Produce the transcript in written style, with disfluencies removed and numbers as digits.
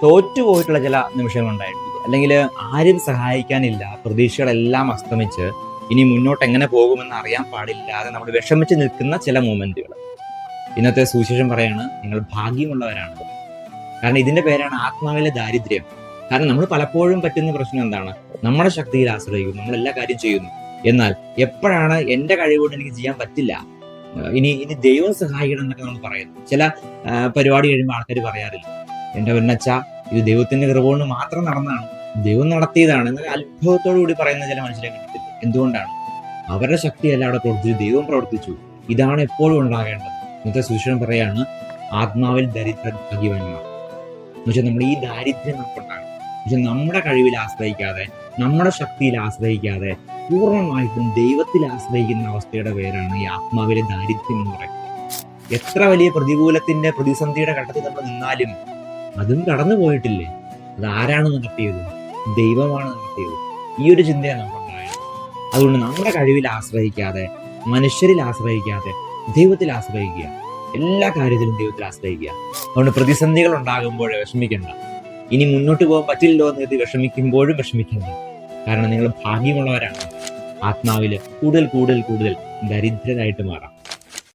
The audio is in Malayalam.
തോറ്റുപോയിട്ടുള്ള ചില നിമിഷങ്ങളുണ്ടായിട്ടില്ല, അല്ലെങ്കിൽ ആരും സഹായിക്കാനില്ല, പ്രതീക്ഷകളെല്ലാം അസ്തമിച്ച് ഇനി മുന്നോട്ട് എങ്ങനെ പോകുമെന്ന് അറിയാൻ പാടില്ലാതെ നമ്മൾ വിഷമിച്ച് നിൽക്കുന്ന ചില മൊമെന്റുകൾ. ഇന്നത്തെ സുവിശേഷം പറയാണ്, നിങ്ങൾ ഭാഗ്യമുള്ളവരാണ്. കാരണം ഇതിന്റെ പേരാണ് ആത്മാവിലെ ദാരിദ്ര്യം. കാരണം നമ്മൾ പലപ്പോഴും പറ്റുന്ന പ്രശ്നം എന്താണ്? നമ്മുടെ ശക്തിയിൽ ആശ്രയിക്കുന്നു, നമ്മൾ എല്ലാ കാര്യം ചെയ്യുന്നു. എന്നാൽ എപ്പോഴാണ് എന്റെ കഴിവുകൊണ്ട് എനിക്ക് ചെയ്യാൻ പറ്റില്ല, ഇനി ഇനി ദൈവം സഹായിക്കണം എന്നൊക്കെ നമ്മൾ പറയുന്നു. ചില പരിപാടി കഴിയുമ്പോൾ ആൾക്കാർ പറയാറില്ല, എന്റെ പൊന്നച്ച, ഇത് ദൈവത്തിന്റെ കൃപ കൊണ്ട് മാത്രം നടന്നതാണ്, ദൈവം നടത്തിയതാണ് എന്നൊക്കെ അത്ഭുതത്തോടു കൂടി പറയുന്ന ചില മനുഷ്യരെ കണ്ടിട്ടില്ല. എന്തുകൊണ്ടാണ്? അവരുടെ ശക്തിയല്ല അവിടെ പ്രവർത്തിച്ചു, ദൈവം പ്രവർത്തിച്ചു. ഇതാണ് എപ്പോഴും ഉണ്ടാകേണ്ടത്. ഇന്നത്തെ സുവിശേഷം പറയാണ്, ആത്മാവിൽ ദരിദ്ര ഭാഗ്യവാന്മാർ. എന്നുവെച്ചാൽ നമ്മൾ ഈ ദാരിദ്ര്യം നമുക്കുണ്ടാകും. പക്ഷെ നമ്മുടെ കഴിവിൽ ആശ്രയിക്കാതെ, നമ്മുടെ ശക്തിയിൽ ആശ്രയിക്കാതെ, പൂർണ്ണമായിട്ടും ദൈവത്തിൽ ആശ്രയിക്കുന്ന അവസ്ഥയുടെ പേരാണ് ഈ ആത്മാവിലെ ദാരിദ്ര്യം എന്ന് പറയുന്നത്. എത്ര വലിയ പ്രതികൂലത്തിന്റെ പ്രതിസന്ധിയുടെ ഘട്ടത്തിൽ നമ്മൾ നിന്നാലും അതും കടന്നു പോയിട്ടില്ലേ? അത് ആരാണ് നടത്തിയത്? ദൈവമാണ് നടത്തിയത്. ഈ ഒരു ചിന്തയാണ് നമുക്കുണ്ടായത്. അതുകൊണ്ട് നമ്മുടെ കഴിവിൽ ആശ്രയിക്കാതെ, മനുഷ്യരിൽ ആശ്രയിക്കാതെ, ദൈവത്തിൽ ആശ്രയിക്കുക. എല്ലാ കാര്യത്തിലും ദൈവത്തിൽ ആശ്രയിക്കുക. അതുകൊണ്ട് പ്രതിസന്ധികൾ ഉണ്ടാകുമ്പോൾ വിഷമിക്കേണ്ട. ഇനി മുന്നോട്ട് പോകാൻ പറ്റില്ലല്ലോ എന്ന് കരുതി വിഷമിക്കുമ്പോഴും വിഷമിക്കേണ്ട. കാരണം നിങ്ങൾ ഭാഗ്യമുള്ളവരാണ്. ആത്മാവിൽ കൂടുതൽ കൂടുതൽ കൂടുതൽ ദരിദ്രരായിട്ട് മാറാം.